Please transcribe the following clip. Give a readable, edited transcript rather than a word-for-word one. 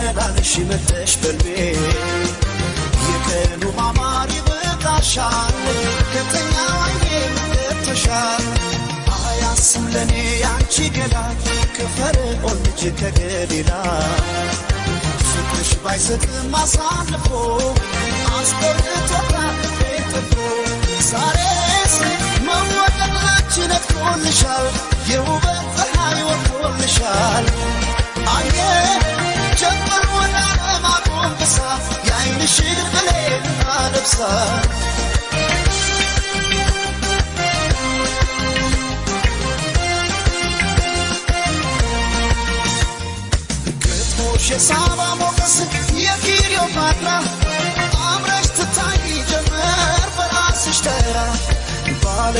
ተመላለሽ መተሽ በልቤ የቀኑ ማማር ይበቃሻል ከተኛ አይኔ መተሻል አያስም ለኔ ያንቺ ገላ ከፈርዖን ልጅ ከገሊላ ፍቅርሽ ባይሰጥም አሳልፎ አስቆርጦታል ቤትፎ ዛሬስ መወደዳችን ነጥቆልሻል የውበት ፀሐይ ወጥቶልሻል አየ ጀመር ወደ ዓለም አጎንብሳ የዓይንሽን ብሌን አለብሳ ግጥሞሽ የሳባ ሞገስ የክሊዮፓትራ አምረሽ ትታይ ጀመር በራስሽ ተራ ባለ